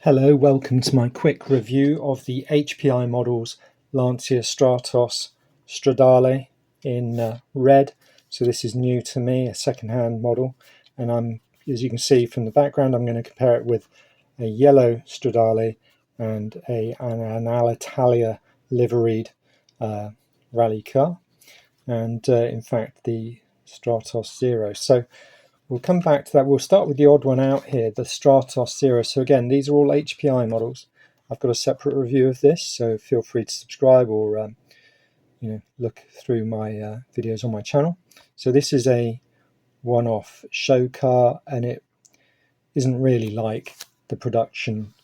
Hello, welcome to my quick review of the HPI models Lancia Stratos Stradale in red. So this is new to me, a second-hand model, and as you can see from the background, I'm going to compare it with a yellow Stradale and an Alitalia liveried rally car, and in fact the Stratos Zero. So we'll come back to that. We'll start with the odd one out here, the Stratos Zero. So again, these are all HPI models. I've got a separate review of this, so feel free to subscribe or look through my videos on my channel. So this is a one-off show car, and it isn't really like the production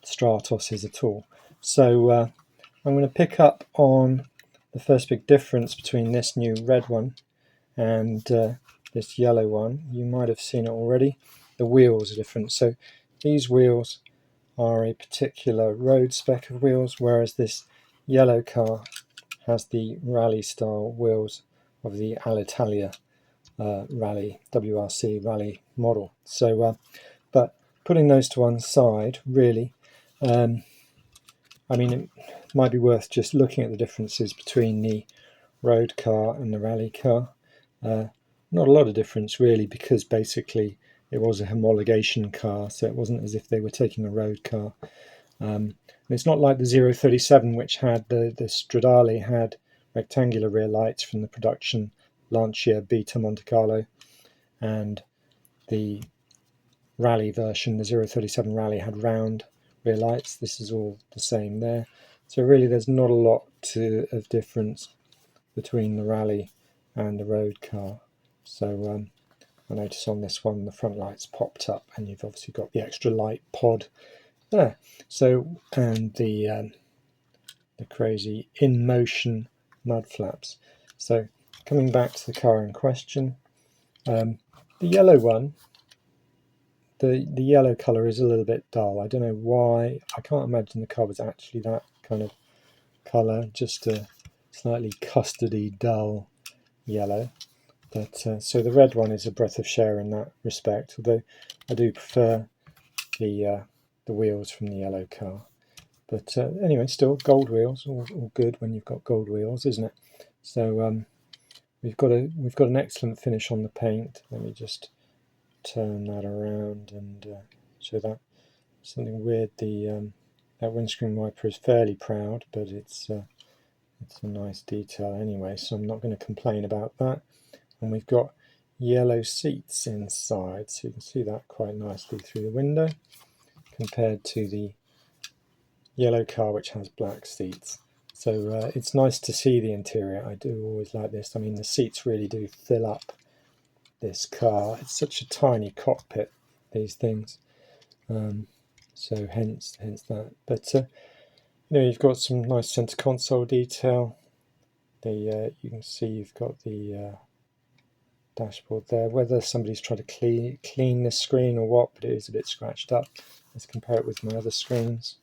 Stratos is at all. So I'm going to pick up on the first big difference between this new red one and this yellow one. You might have seen it already. The wheels are different. So these wheels are a particular road spec of wheels, whereas this yellow car has the rally style wheels of the Alitalia rally WRC rally model. So but putting those to one side, really, I mean, it might be worth just looking at the differences between the road car and the rally car. Not a lot of difference really, because basically it was a homologation car, so it wasn't as if they were taking a road car. And it's not like the 037, which had the Stradale had rectangular rear lights from the production Lancia Beta Monte Carlo, and the rally version, the 037 Rally, had round rear lights. This is all the same there. So really there's not a lot of difference between the rally and the road car. So I notice on this one the front lights popped up, and you've obviously got the extra light pod there. So, and the crazy in motion mud flaps. So coming back to the car in question, the yellow one, the yellow colour is a little bit dull. I don't know why. I can't imagine the car was actually that kind of colour, just a slightly custardy dull yellow. But so the red one is a breath of air in that respect, although I do prefer the wheels from the yellow car. But anyway, still gold wheels, all good when you've got gold wheels, isn't it? So we've got an excellent finish on the paint. Let me just turn that around and show that. Something weird. That windscreen wiper is fairly proud, but it's a nice detail anyway, so I'm not going to complain about that. And we've got yellow seats inside, so you can see that quite nicely through the window, compared to the yellow car which has black seats. So it's nice to see the interior. I do always like this. I mean, the seats really do fill up this car. It's such a tiny cockpit, these things. So hence that. But you've got some nice center console detail. You can see you've got the dashboard there. Whether somebody's tried to clean this screen or what, but it is a bit scratched up. Let's compare it with my other screens.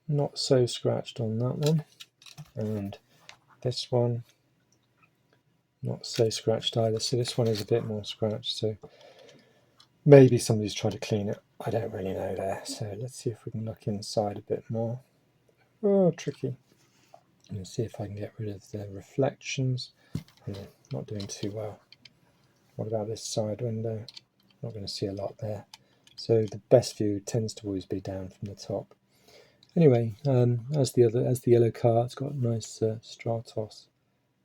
Not so scratched on that one, and this one not so scratched either. So this one is a bit more scratched, so maybe somebody's tried to clean it. I don't really know there. So let's see if we can look inside a bit more. Oh, tricky. And see if I can get rid of the reflections. I'm not doing too well. What about this side window? Not going to see a lot there. So the best view tends to always be down from the top. Anyway, as the yellow car, it's got nice Stratos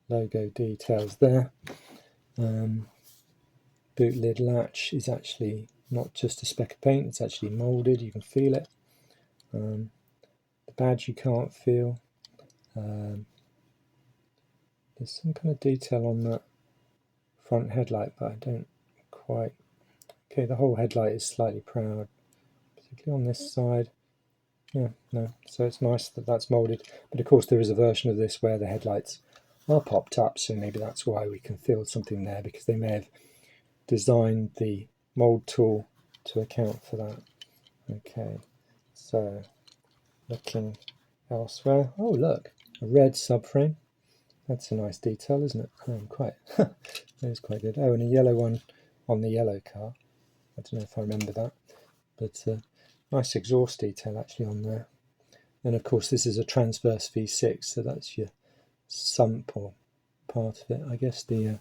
logo details there. Boot lid latch is actually not just a speck of paint; it's actually moulded. You can feel it. The badge you can't feel. There's some kind of detail on that front headlight, but I don't quite. Okay, the whole headlight is slightly proud, particularly on this side. Yeah, no, so it's nice that that's moulded, but of course there is a version of this where the headlights are popped up, so maybe that's why we can feel something there, because they may have designed the mould tool to account for that. Okay, so looking elsewhere, oh look, a red subframe. That's a nice detail, isn't it? Quite, that is quite good. Oh, and a yellow one on the yellow car. I don't know if I remember that, but nice exhaust detail actually on there. And of course this is a transverse V6, so that's your sump or part of it. I guess the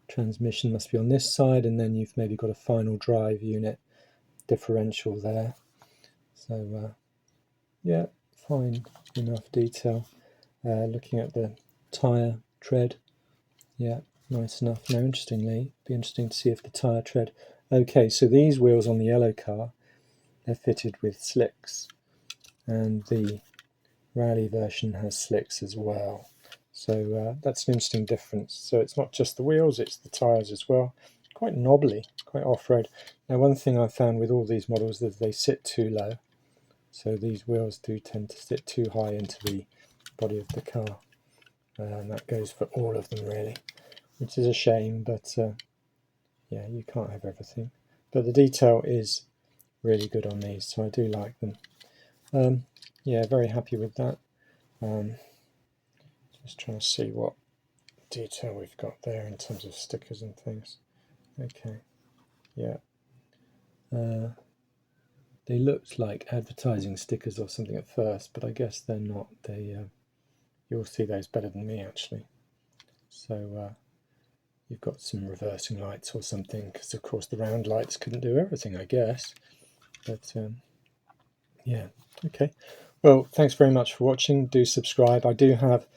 transmission must be on this side, and then you've maybe got a final drive unit differential there. So yeah, fine enough detail. Looking at the tyre tread, yeah, nice enough. Now interestingly, it'd be interesting to see if the tyre tread, okay, so these wheels on the yellow car, they're fitted with slicks, and the rally version has slicks as well. So that's an interesting difference. So it's not just the wheels, it's the tyres as well. Quite knobbly, quite off-road. Now one thing I found with all these models is they sit too low. So these wheels do tend to sit too high into the body of the car. And that goes for all of them really, which is a shame, but yeah, you can't have everything. But the detail is really good on these, so I do like them. Yeah, very happy with that. Just trying to see what detail we've got there in terms of stickers and things. Okay, yeah. They looked like advertising stickers or something at first, but I guess they're not. You'll see those better than me actually. So you've got some reversing lights or something, because of course the round lights couldn't do everything, I guess. But yeah, okay. Well, thanks very much for watching. Do subscribe. I do have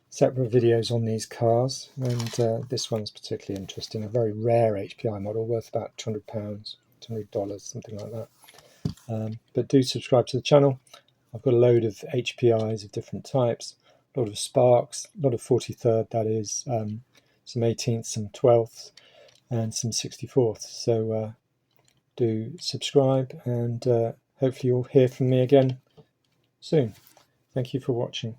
separate videos on these cars, and this one's particularly interesting. A very rare HPI model worth about £200, $200, something like that. But do subscribe to the channel. I've got a load of HPIs of different types, a lot of Sparks, a lot of 43rd, that is, some 18th, some 12th, and some 64th. So do subscribe, and hopefully you'll hear from me again soon. Thank you for watching.